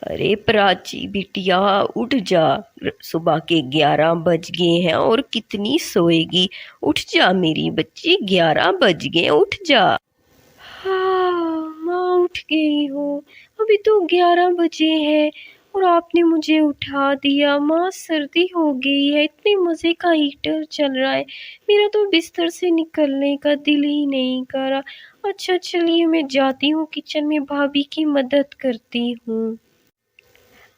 अरे प्राची बिटिया, उठ जा। सुबह के 11 बज गए हैं और कितनी सोएगी। उठ जा मेरी बच्ची, 11 बज गए, उठ जा। हाँ माँ, उठ गई हूँ। अभी तो 11 बजे हैं और आपने मुझे उठा दिया। माँ, सर्दी हो गई है, इतने मज़े का हीटर चल रहा है, मेरा तो बिस्तर से निकलने का दिल ही नहीं कर रहा। अच्छा चलिए, मैं जाती हूँ किचन में, भाभी की मदद करती हूँ।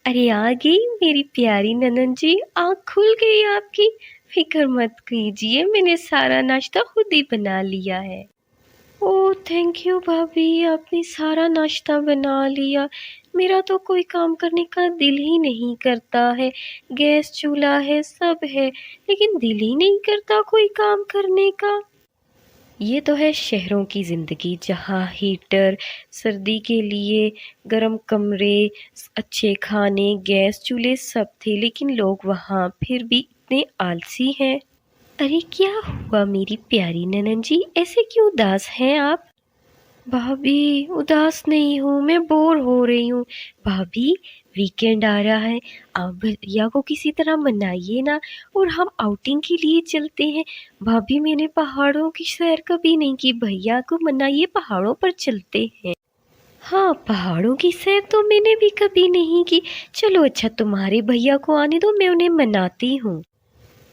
अरे आ गई मेरी प्यारी ननद जी, आँख खुल गई आपकी। फिक्र मत कीजिए, मैंने सारा नाश्ता खुद ही बना लिया है। ओह थैंक यू भाभी, आपने सारा नाश्ता बना लिया। मेरा तो कोई काम करने का दिल ही नहीं करता है। गैस चूल्हा है, सब है, लेकिन दिल ही नहीं करता कोई काम करने का। ये तो है शहरों की ज़िंदगी, जहाँ हीटर, सर्दी के लिए गर्म कमरे, अच्छे खाने, गैस चूल्हे सब थे, लेकिन लोग वहाँ फिर भी इतने आलसी हैं। अरे क्या हुआ मेरी प्यारी ननद जी, ऐसे क्यों उदास हैं आप? भाभी उदास नहीं हूँ, मैं बोर हो रही हूँ। भाभी, वीकेंड आ रहा है, आप भैया को किसी तरह मनाइए ना और हम आउटिंग के लिए चलते हैं। भाभी, मैंने पहाड़ों की सैर कभी नहीं की, भैया को मनाइए, पहाड़ों पर चलते हैं। हाँ, पहाड़ों की सैर तो मैंने भी कभी नहीं की। चलो अच्छा, तुम्हारे भैया को आने दो, मैं उन्हें मनाती हूँ।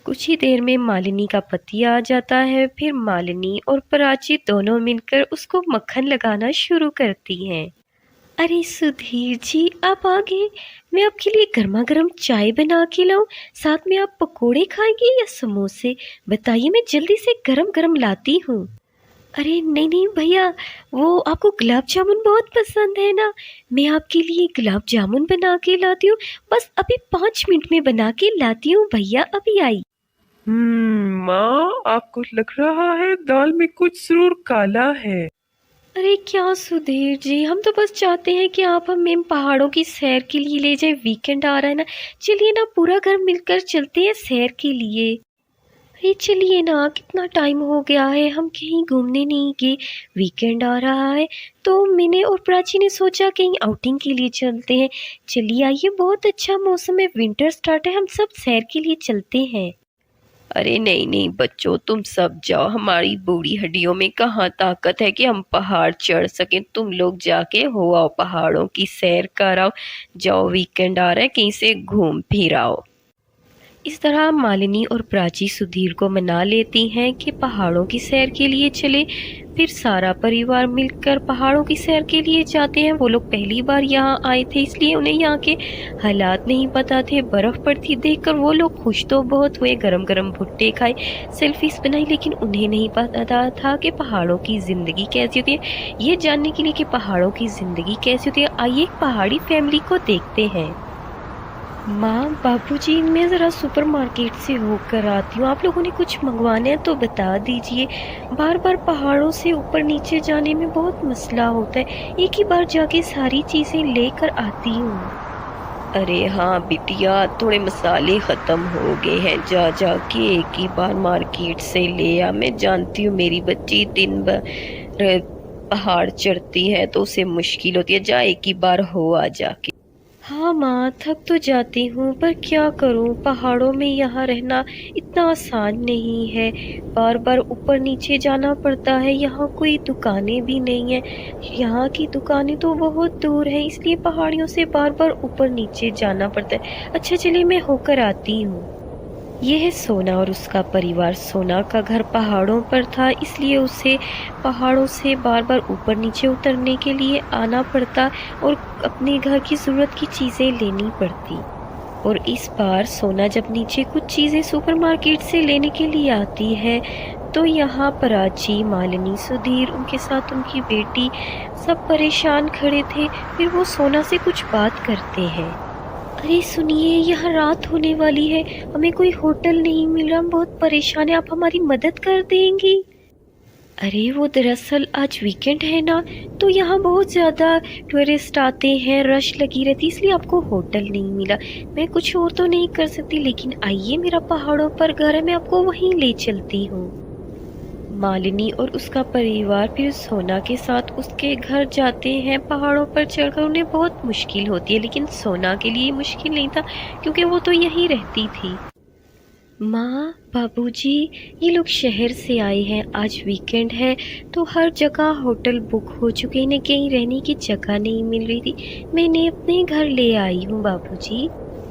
कुछ ही देर में मालिनी का पति आ जाता है। फिर मालिनी और प्राची दोनों मिलकर उसको मक्खन लगाना शुरू करती हैं। अरे सुधीर जी, आप आ गए। मैं आपके लिए गर्मा गर्म चाय बना के लाऊं, साथ में आप पकोड़े खाएंगे या समोसे? बताइए, मैं जल्दी से गरम गरम लाती हूँ। अरे नहीं नहीं भैया, वो आपको गुलाब जामुन बहुत पसंद है ना, मैं आपके लिए गुलाब जामुन बना के लाती हूँ। बस अभी 5 मिनट में बना के लाती हूँ भैया, अभी आई। माँ, आपको लग रहा है दाल में कुछ जरूर काला है। अरे क्या सुधीर जी, हम तो बस चाहते हैं कि आप हमें पहाड़ों की सैर के लिए ले जाए। वीकेंड आ रहा है ना, चलिए ना, पूरा घर मिलकर चलते हैं सैर के लिए। अरे चलिए ना, कितना टाइम हो गया है, हम कहीं घूमने नहीं गए। वीकेंड आ रहा है तो मैंने और प्राची ने सोचा कहीं आउटिंग के लिए चलते हैं। चलिए आइए, बहुत अच्छा मौसम है, विंटर स्टार्ट है, हम सब सैर के लिए चलते हैं। अरे नहीं नहीं बच्चों, तुम सब जाओ, हमारी बूढ़ी हड्डियों में कहाँ ताकत है कि हम पहाड़ चढ़ सकें। तुम लोग जाके हो आओ, पहाड़ों की सैर कर आओ। जाओ, वीकेंड आ रहा है, कहीं से घूम फिर आओ। इस तरह मालिनी और प्राची सुधीर को मना लेती हैं कि पहाड़ों की सैर के लिए चले। फिर सारा परिवार मिलकर पहाड़ों की सैर के लिए जाते हैं। वो लोग पहली बार यहाँ आए थे, इसलिए उन्हें यहाँ के हालात नहीं पता थे। बर्फ पड़ती देखकर वो लोग खुश तो बहुत हुए, गरम गरम भुट्टे खाए, सेल्फीज बनाई, लेकिन उन्हें नहीं पता था कि पहाड़ों की जिंदगी कैसी होती है। ये जानने के लिए कि पहाड़ों की जिंदगी कैसी होती है, आइए एक पहाड़ी फैमिली को देखते हैं। माँ, बाबूजी, मैं ज़रा सुपरमार्केट से होकर आती हूँ, आप लोगों ने कुछ मंगवाना है तो बता दीजिए। बार बार पहाड़ों से ऊपर नीचे जाने में बहुत मसला होता है, एक ही बार जाके सारी चीज़ें लेकर आती हूँ। अरे हाँ बिटिया, थोड़े मसाले ख़त्म हो गए हैं, जा जा के एक ही बार मार्केट से ले आ। मैं जानती हूँ मेरी बच्ची दिन भर पहाड़ चढ़ती है तो उसे मुश्किल होती है, जा एक ही बार हो आ जाके। हाँ माँ, थक तो जाती हूँ, पर क्या करूँ, पहाड़ों में यहाँ रहना इतना आसान नहीं है। बार बार ऊपर नीचे जाना पड़ता है, यहाँ कोई दुकानें भी नहीं है। यहाँ की दुकानें तो बहुत दूर हैं, इसलिए पहाड़ियों से बार बार ऊपर नीचे जाना पड़ता है। अच्छा चलिए, मैं होकर आती हूँ। ये है सोना और उसका परिवार। सोना का घर पहाड़ों पर था, इसलिए उसे पहाड़ों से बार बार ऊपर नीचे उतरने के लिए आना पड़ता और अपने घर की ज़रूरत की चीज़ें लेनी पड़ती। और इस बार सोना जब नीचे कुछ चीज़ें सुपरमार्केट से लेने के लिए आती है तो यहाँ प्राची, मालिनी, सुधीर, उनके साथ उनकी बेटी, सब परेशान खड़े थे। फिर वो सोना से कुछ बात करते हैं। अरे सुनिए, यहाँ रात होने वाली है, हमें कोई होटल नहीं मिल रहा, हम बहुत परेशान हैं, आप हमारी मदद कर देंगी? अरे वो दरअसल आज वीकेंड है ना, तो यहाँ बहुत ज़्यादा टूरिस्ट आते हैं, रश लगी रहती, इसलिए आपको होटल नहीं मिला। मैं कुछ और तो नहीं कर सकती, लेकिन आइए, मेरा पहाड़ों पर घर है, मैं आपको वहीं ले चलती हूँ। मालिनी और उसका परिवार फिर सोना के साथ उसके घर जाते हैं। पहाड़ों पर चढ़कर उन्हें बहुत मुश्किल होती है, लेकिन सोना के लिए मुश्किल नहीं था क्योंकि वो तो यहीं रहती थी। माँ, बाबूजी, ये लोग शहर से आए हैं। आज वीकेंड है तो हर जगह होटल बुक हो चुके हैं, इन्हें कहीं रहने की जगह नहीं मिल रही थी। मैं इन्हें अपने घर ले आई हूँ बाबूजी।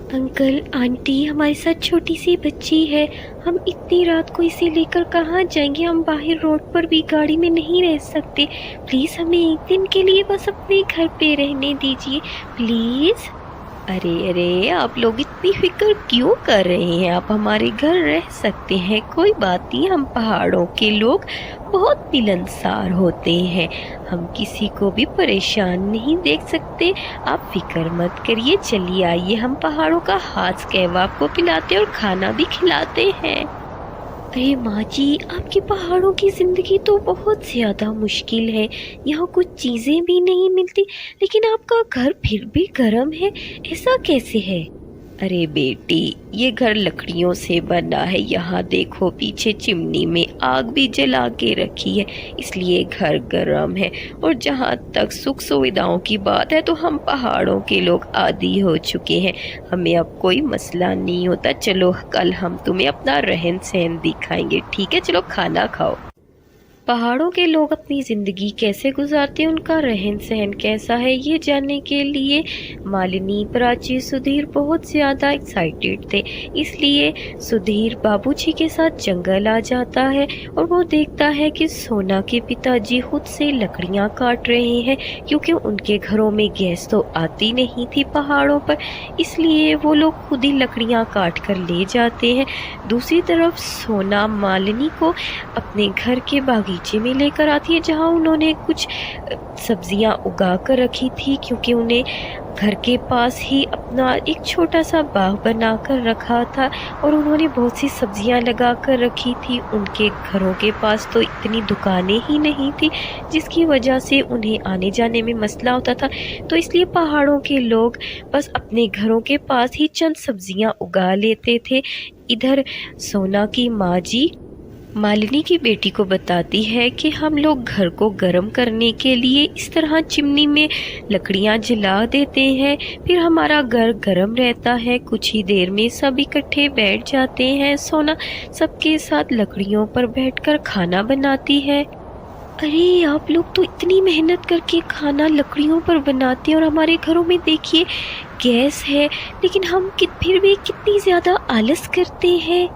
अंकल आंटी, हमारे साथ छोटी सी बच्ची है, हम इतनी रात को इसे लेकर कहाँ जाएंगे? हम बाहर रोड पर भी गाड़ी में नहीं रह सकते। प्लीज़ हमें एक दिन के लिए बस अपने घर पे रहने दीजिए प्लीज़। अरे अरे, आप लोग इतनी फिक्र क्यों कर रहे हैं? आप हमारे घर रह सकते हैं, कोई बात नहीं। हम पहाड़ों के लोग बहुत मिलनसार होते हैं, हम किसी को भी परेशान नहीं देख सकते। आप फिक्र मत करिए, चलिए आइए, हम पहाड़ों का हाथ कहवा आपको पिलाते और खाना भी खिलाते हैं। अरे माँ जी, आपकी पहाड़ों की ज़िंदगी तो बहुत ज़्यादा मुश्किल है, यहाँ कुछ चीज़ें भी नहीं मिलती, लेकिन आपका घर फिर भी गर्म है, ऐसा कैसे है? अरे बेटी, ये घर लकड़ियों से बना है, यहाँ देखो पीछे चिमनी में आग भी जला के रखी है, इसलिए घर गर्म है। और जहाँ तक सुख सुविधाओं की बात है तो हम पहाड़ों के लोग आदी हो चुके हैं, हमें अब कोई मसला नहीं होता। चलो कल हम तुम्हें अपना रहन सहन दिखाएंगे, ठीक है? चलो खाना खाओ। पहाड़ों के लोग अपनी ज़िंदगी कैसे गुजारते हैं, उनका रहन सहन कैसा है, ये जानने के लिए मालिनी, प्राची, सुधीर बहुत ज़्यादा एक्साइटेड थे। इसलिए सुधीर बाबूजी के साथ जंगल आ जाता है और वो देखता है कि सोना के पिताजी खुद से लकड़ियाँ काट रहे हैं, क्योंकि उनके घरों में गैस तो आती नहीं थी पहाड़ों पर, इसलिए वो लोग खुद ही लकड़ियाँ काट कर ले जाते हैं। दूसरी तरफ सोना मालिनी को अपने घर के बागीचे में लेकर आती है, जहाँ उन्होंने कुछ सब्जियां उगा कर रखी थी, क्योंकि उन्हें घर के पास ही अपना एक छोटा सा बाग बना कर रखा था और उन्होंने बहुत सी सब्जियां लगा कर रखी थी। उनके घरों के पास तो इतनी दुकानें ही नहीं थी, जिसकी वजह से उन्हें आने जाने में मसला होता था, तो इसलिए पहाड़ों के लोग बस अपने घरों के पास ही चंद सब्जियां उगा लेते थे। इधर सोना की माँ जी मालिनी की बेटी को बताती है कि हम लोग घर को गर्म करने के लिए इस तरह चिमनी में लकड़ियां जला देते हैं, फिर हमारा घर गर्म रहता है। कुछ ही देर में सब इकट्ठे बैठ जाते हैं। सोना सबके साथ लकड़ियों पर बैठकर खाना बनाती है। अरे आप लोग तो इतनी मेहनत करके खाना लकड़ियों पर बनाते हैं और हमारे घरों में देखिए गैस है, लेकिन हम फिर भी कितनी ज़्यादा आलस करते हैं।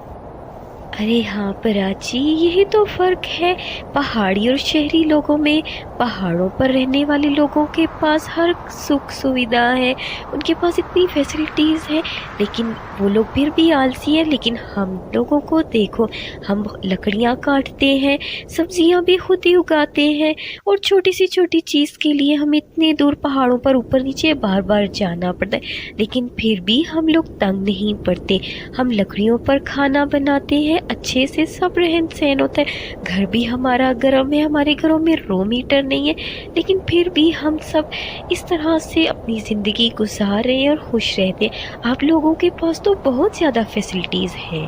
अरे हाँ प्राची, यही तो फ़र्क है पहाड़ी और शहरी लोगों में। पहाड़ों पर रहने वाले लोगों के पास हर सुख सुविधा है, उनके पास इतनी फैसिलिटीज़ है, लेकिन वो लोग फिर भी आलसी हैं। लेकिन हम लोगों को देखो, हम लकड़ियाँ काटते हैं, सब्जियाँ भी खुद ही उगाते हैं, और छोटी सी छोटी चीज़ के लिए हमें इतने दूर पहाड़ों पर ऊपर नीचे बार बार जाना पड़ता है, लेकिन फिर भी हम लोग तंग नहीं पड़ते। हम लकड़ियों पर खाना बनाते हैं, अच्छे से सब रहन सहन होता है, घर भी हमारा गर्म है, हमारे घरों में रूम हीटर नहीं है, लेकिन फिर भी हम सब इस तरह से अपनी ज़िंदगी गुजार रहे हैं और खुश रहते हैं। आप लोगों के पास तो बहुत ज़्यादा फैसिलिटीज़ हैं।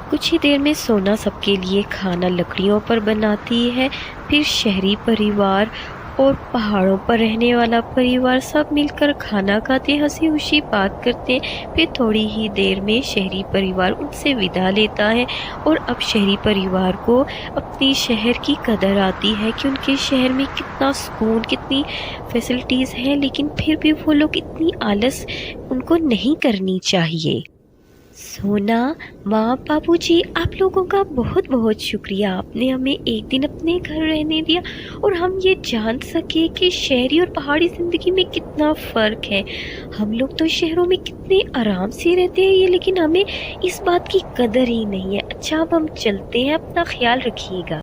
कुछ ही देर में सोना सबके लिए खाना लकड़ियों पर बनाती है, फिर शहरी परिवार और पहाड़ों पर रहने वाला परिवार सब मिलकर खाना खाते, हंसी खुशी बात करते हैं। फिर थोड़ी ही देर में शहरी परिवार उनसे विदा लेता है और अब शहरी परिवार को अपनी शहर की कदर आती है कि उनके शहर में कितना सुकून, कितनी फैसिलिटीज़ हैं, लेकिन फिर भी वो लोग इतनी आलस उनको नहीं करनी चाहिए। सोना, माँ, बाबूजी, आप लोगों का बहुत बहुत शुक्रिया। आपने हमें एक दिन अपने घर रहने दिया और हम ये जान सके कि शहरी और पहाड़ी ज़िंदगी में कितना फ़र्क है। हम लोग तो शहरों में कितने आराम से रहते हैं, ये लेकिन हमें इस बात की कदर ही नहीं है। अच्छा, अब हम चलते हैं, अपना ख्याल रखिएगा।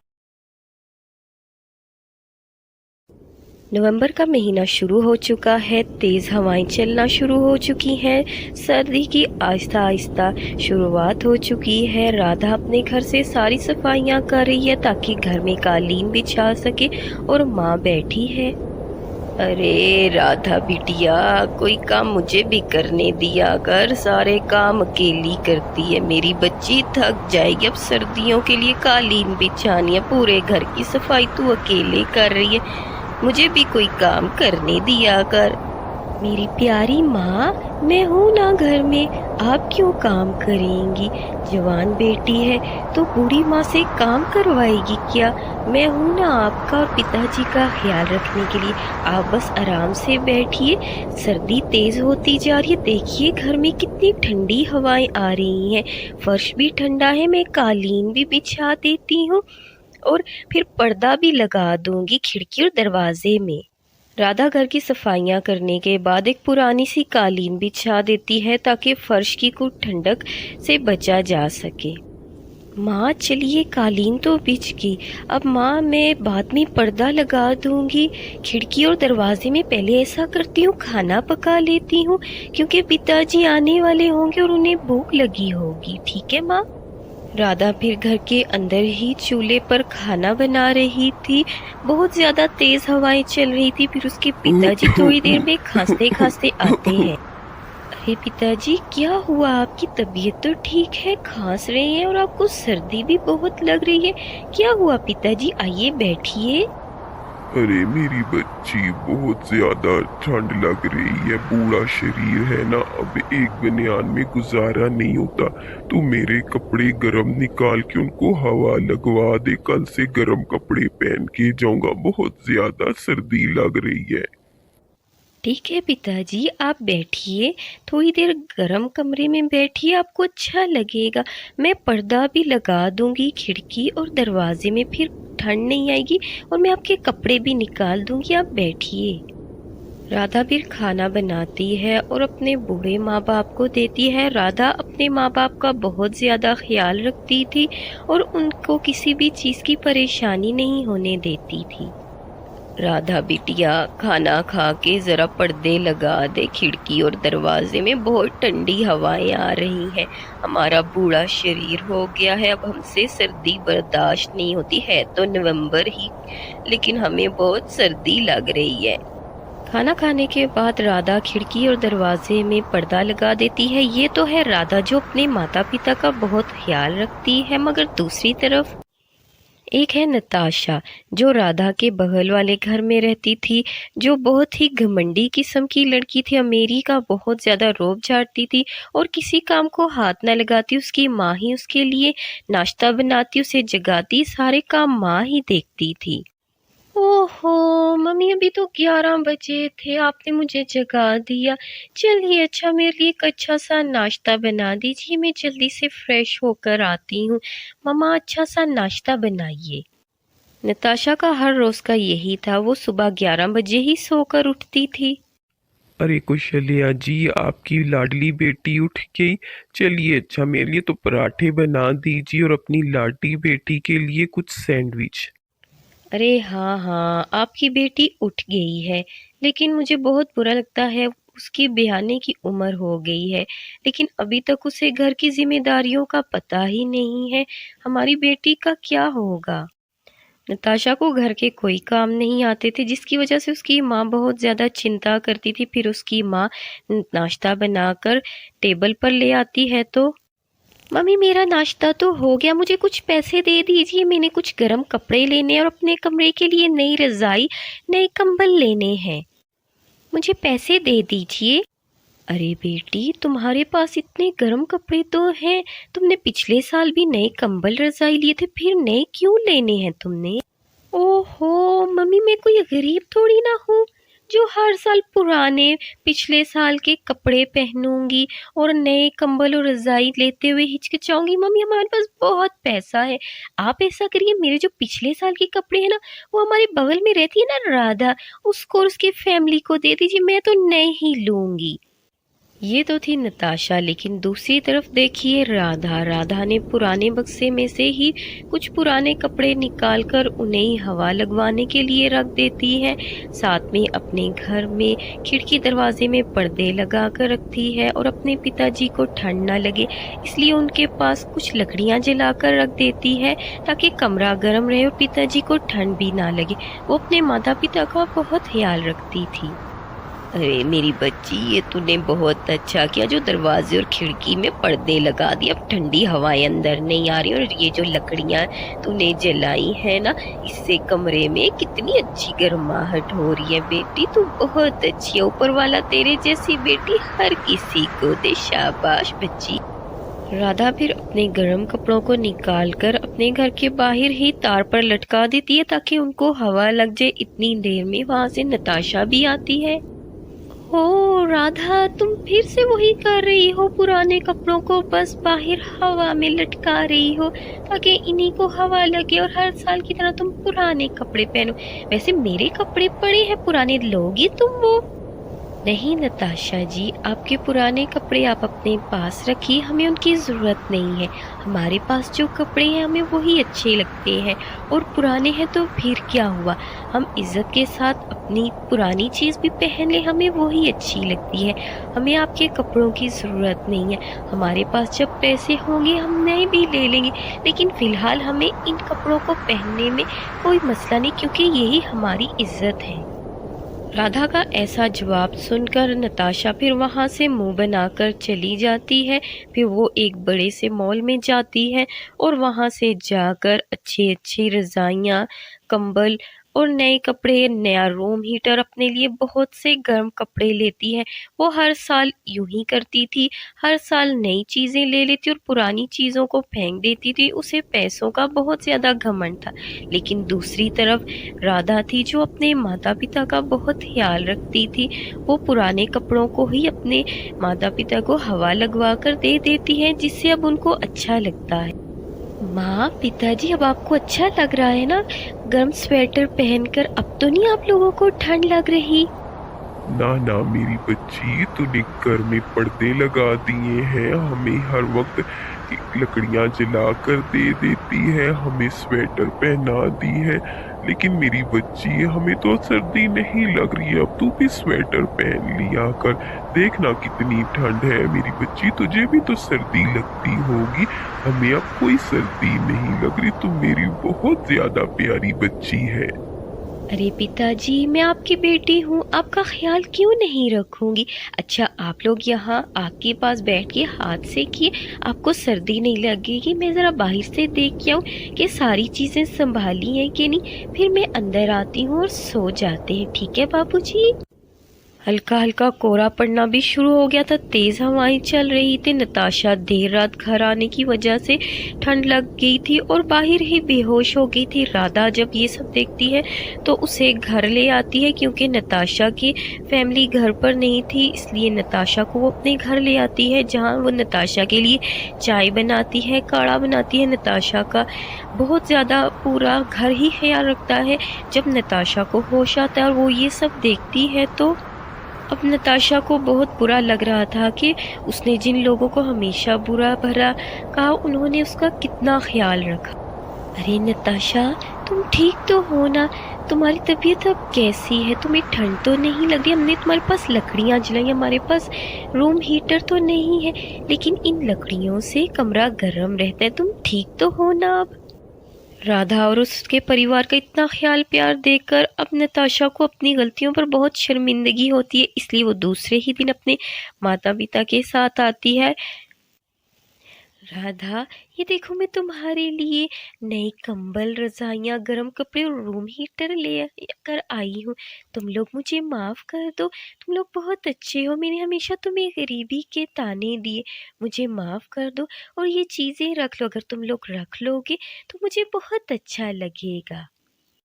नवंबर का महीना शुरू हो चुका है, तेज़ हवाएं चलना शुरू हो चुकी हैं, सर्दी की आहिस्ता आहिस्ता शुरुआत हो चुकी है। राधा अपने घर से सारी सफाइयां कर रही है ताकि घर में कालीन बिछा सके और माँ बैठी है। अरे राधा बिटिया, कोई काम मुझे भी करने दिया कर, सारे काम अकेली करती है। मेरी बच्ची थक जाएगी। अब सर्दियों के लिए कालीन बिछानी है, पूरे घर की सफाई तू अकेले कर रही है। मुझे भी कोई काम करने दिया कर। मेरी प्यारी माँ, मैं हूँ ना घर में, आप क्यों काम करेंगी? जवान बेटी है तो बूढ़ी माँ से काम करवाएगी क्या? मैं हूँ ना आपका और पिताजी का ख्याल रखने के लिए। आप बस आराम से बैठिए। सर्दी तेज होती जा रही है, देखिए घर में कितनी ठंडी हवाएं आ रही हैं। फर्श भी ठंडा है, मैं कालीन भी बिछा देती हूँ और फिर पर्दा भी लगा दूंगी खिड़की और दरवाजे में। राधा घर की सफाइयां करने के बाद एक पुरानी सी कालीन बिछा देती है ताकि फर्श की कुछ ठंडक से बचा जा सके। माँ चलिए, कालीन तो बिछ गई। अब माँ मैं बाद में पर्दा लगा दूंगी खिड़की और दरवाजे में। पहले ऐसा करती हूँ, खाना पका लेती हूँ, क्योंकि पिताजी आने वाले होंगे और उन्हें भूख लगी होगी। ठीक है माँ? राधा फिर घर के अंदर ही चूल्हे पर खाना बना रही थी। बहुत ज्यादा तेज हवाएं चल रही थी। फिर उसके पिताजी थोड़ी देर में खांसते खांसते आते हैं। अरे पिताजी, क्या हुआ? आपकी तबीयत तो ठीक है, खांस रहे हैं और आपको सर्दी भी बहुत लग रही है। क्या हुआ पिताजी? आइए बैठिए। अरे मेरी बच्ची, बहुत ज्यादा ठंड लग रही है, बूढ़ा शरीर है ना, अब एक बनियान में गुजारा नहीं होता। तू मेरे कपड़े गरम निकाल के उनको हवा लगवा दे, कल से गरम कपड़े पहन के जाऊंगा, बहुत ज्यादा सर्दी लग रही है। ठीक है पिताजी, आप बैठिए, थोड़ी देर गर्म कमरे में बैठिए, आपको अच्छा लगेगा। मैं पर्दा भी लगा दूंगी खिड़की और दरवाजे में, फिर ठंड नहीं आएगी और मैं आपके कपड़े भी निकाल दूंगी। आप बैठिए। राधा फिर खाना बनाती है और अपने बूढ़े माँ बाप को देती है। राधा अपने माँ बाप का बहुत ज़्यादा ख्याल रखती थी और उनको किसी भी चीज़ की परेशानी नहीं होने देती थी। राधा बिटिया, खाना खा के जरा पर्दे लगा दे खिड़की और दरवाजे में, बहुत ठंडी हवाएं आ रही हैं। हमारा बूढ़ा शरीर हो गया है, अब हमसे सर्दी बर्दाश्त नहीं होती है। तो नवंबर ही, लेकिन हमें बहुत सर्दी लग रही है। खाना खाने के बाद राधा खिड़की और दरवाजे में पर्दा लगा देती है। ये तो है राधा जो अपने माता पिता का बहुत ख्याल रखती है, मगर दूसरी तरफ एक है नताशा, जो राधा के बगल वाले घर में रहती थी, जो बहुत ही घमंडी किस्म की लड़की थी। अमीरी का बहुत ज्यादा रोब झाड़ती थी और किसी काम को हाथ न लगाती। उसकी माँ ही उसके लिए नाश्ता बनाती, उसे जगाती, सारे काम माँ ही देखती थी। ओहो मम्मी, अभी तो 11 बजे थे, आपने मुझे जगा दिया। चलिए अच्छा, मेरे लिए एक अच्छा सा नाश्ता बना दीजिए, मैं जल्दी से फ्रेश होकर आती हूँ। मम्मा अच्छा सा नाश्ता बनाइए। नताशा का हर रोज का यही था, वो सुबह 11 बजे ही सोकर उठती थी। अरे कुशलिया जी, आपकी लाडली बेटी उठ गई। चलिए अच्छा, मेरे लिए तो पराठे बना दीजिए और अपनी लाडली बेटी के लिए कुछ सैंडविच। अरे हाँ हाँ, आपकी बेटी उठ गई है, लेकिन मुझे बहुत बुरा लगता है। उसकी ब्याने की उम्र हो गई है, लेकिन अभी तक उसे घर की जिम्मेदारियों का पता ही नहीं है। हमारी बेटी का क्या होगा? नताशा को घर के कोई काम नहीं आते थे, जिसकी वजह से उसकी माँ बहुत ज़्यादा चिंता करती थी। फिर उसकी माँ नाश्ता बनाकर टेबल पर ले आती है तो, मम्मी मेरा नाश्ता तो हो गया, मुझे कुछ पैसे दे दीजिए, मैंने कुछ गर्म कपड़े लेने और अपने कमरे के लिए नई रज़ाई, नए कंबल लेने हैं, मुझे पैसे दे दीजिए। अरे बेटी, तुम्हारे पास इतने गर्म कपड़े तो हैं, तुमने पिछले साल भी नए कंबल रज़ाई लिए थे, फिर नए क्यों लेने हैं तुमने? ओहो मम्मी, मैं कोई गरीब थोड़ी ना हूँ जो हर साल पुराने पिछले साल के कपड़े पहनूंगी और नए कंबल और रजाई लेते हुए हिचकिचाऊंगी। मम्मी हमारे पास बहुत पैसा है, आप ऐसा करिए, मेरे जो पिछले साल के कपड़े हैं ना, वो हमारे बगल में रहती है ना राधा, उसको और उसकी फैमिली को दे दीजिए, मैं तो नए ही लूंगी। ये तो थी नताशा, लेकिन दूसरी तरफ देखिए राधा। राधा ने पुराने बक्से में से ही कुछ पुराने कपड़े निकालकर उन्हें हवा लगवाने के लिए रख देती है। साथ में अपने घर में खिड़की दरवाजे में पर्दे लगा कर रखती है और अपने पिताजी को ठंड ना लगे इसलिए उनके पास कुछ लकड़ियां जलाकर रख देती है ताकि कमरा गर्म रहे और पिताजी को ठंड भी ना लगे। वो अपने माता पिता का बहुत ख्याल रखती थी। अरे मेरी बच्ची, ये तूने बहुत अच्छा किया जो दरवाजे और खिड़की में पर्दे लगा दिए। अब ठंडी हवाएं अंदर नहीं आ रही और ये जो लकड़ियां तूने जलाई है ना, इससे कमरे में कितनी अच्छी गर्माहट हो रही है। बेटी तू बहुत अच्छी है, ऊपर वाला तेरे जैसी बेटी हर किसी को दे। शाबाश बच्ची। राधा फिर अपने गर्म कपड़ों को निकालकर अपने घर के बाहर ही तार पर लटका देती है ताकि उनको हवा लग जाए। इतनी देर में वहां से नताशा भी आती है। ओ राधा, तुम फिर से वही कर रही हो, पुराने कपड़ों को बस बाहर हवा में लटका रही हो ताकि इन्हीं को हवा लगे और हर साल की तरह तुम पुराने कपड़े पहनो। वैसे मेरे कपड़े पड़े हैं पुराने, लोगी तुम वो? नहीं नताशा जी, आपके पुराने कपड़े आप अपने पास रखिए, हमें उनकी ज़रूरत नहीं है। हमारे पास जो कपड़े हैं हमें वही अच्छे लगते हैं, और पुराने हैं तो फिर क्या हुआ, हम इज़्ज़त के साथ अपनी पुरानी चीज़ भी पहन लें, हमें वही अच्छी लगती है। हमें आपके कपड़ों की ज़रूरत नहीं है। हमारे पास जब पैसे होंगे हम नए भी ले लेंगे, लेकिन फ़िलहाल हमें इन कपड़ों को पहनने में कोई मसला नहीं, क्योंकि यही हमारी इज़्ज़त है। राधा का ऐसा जवाब सुनकर नताशा फिर वहाँ से मुंह बनाकर चली जाती है। फिर वो एक बड़े से मॉल में जाती है और वहाँ से जाकर अच्छी अच्छी रज़ाइयाँ, कंबल और नए कपड़े, नया रूम हीटर, अपने लिए बहुत से गर्म कपड़े लेती है। वो हर साल यूं ही करती थी, हर साल नई चीज़ें ले लेती और पुरानी चीज़ों को फेंक देती थी। उसे पैसों का बहुत ज़्यादा घमंड था। लेकिन दूसरी तरफ राधा थी जो अपने माता पिता का बहुत ख्याल रखती थी। वो पुराने कपड़ों को ही अपने माता पिता को हवा लगवा कर दे देती है, जिससे अब उनको अच्छा लगता है। माँ, पिताजी, अब आपको अच्छा लग रहा है ना गर्म स्वेटर पहनकर? अब तो नहीं आप लोगों को ठंड लग रही? ना ना मेरी बच्ची, तूने घर में पर्दे लगा दिए हैं, हमें हर वक्त लकड़ियां जला कर दे देती है, हमें स्वेटर पहना दी है। लेकिन मेरी बच्ची, हमें तो सर्दी नहीं लग रही है, अब तू भी स्वेटर पहन लिया कर। देखना कितनी ठंड है मेरी बच्ची, तुझे भी तो सर्दी लगती होगी, हमें अब कोई सर्दी नहीं लग रही। तू मेरी बहुत ज्यादा प्यारी बच्ची है। अरे पिताजी, मैं आपकी बेटी हूँ, आपका ख्याल क्यों नहीं रखूंगी? अच्छा, आप लोग यहाँ आग के पास बैठ के हाथ सेकिए, आपको सर्दी नहीं लगेगी। मैं ज़रा बाहर से देख के आऊँ कि सारी चीज़ें संभाली हैं कि नहीं, फिर मैं अंदर आती हूँ और सो जाते हैं। ठीक है बाबूजी? हल्का हल्का कोहरा पड़ना भी शुरू हो गया था, तेज हवाएं चल रही थी। नताशा देर रात घर आने की वजह से ठंड लग गई थी और बाहर ही बेहोश हो गई थी। राधा जब ये सब देखती है तो उसे घर ले आती है, क्योंकि नताशा की फैमिली घर पर नहीं थी, इसलिए नताशा को वो अपने घर ले आती है, जहाँ वो नताशा के लिए चाय बनाती है, काढ़ा बनाती है। नताशा का बहुत ज़्यादा पूरा घर ही ख्याल रखता है। जब नताशा को होश आता है और वो ये सब देखती है तो अब नताशा को बहुत बुरा लग रहा था कि उसने जिन लोगों को हमेशा बुरा भला कहा, उन्होंने उसका कितना ख्याल रखा। अरे नताशा, तुम ठीक तो हो ना? तुम्हारी तबीयत अब कैसी है? तुम्हें ठंड तो नहीं लग रही? हमने तुम्हारे पास लकड़ियाँ जलाई, हमारे पास रूम हीटर तो नहीं है, लेकिन इन लकड़ियों से कमरा गर्म रहता है। तुम ठीक तो हो ना अब? राधा और उसके परिवार का इतना ख्याल प्यार देखकर अब नताशा को अपनी गलतियों पर बहुत शर्मिंदगी होती है, इसलिए वो दूसरे ही दिन अपने माता पिता के साथ आती है। राधा, ये देखो, मैं तुम्हारे लिए नए कंबल, रजाइयाँ, गर्म कपड़े और रूम हीटर ले कर आई हूँ। तुम लोग मुझे माफ़ कर दो, तुम लोग बहुत अच्छे हो, मैंने हमेशा तुम्हें गरीबी के ताने दिए, मुझे माफ़ कर दो। और ये चीज़ें रख लो, अगर तुम लोग रख लोगे तो मुझे बहुत अच्छा लगेगा।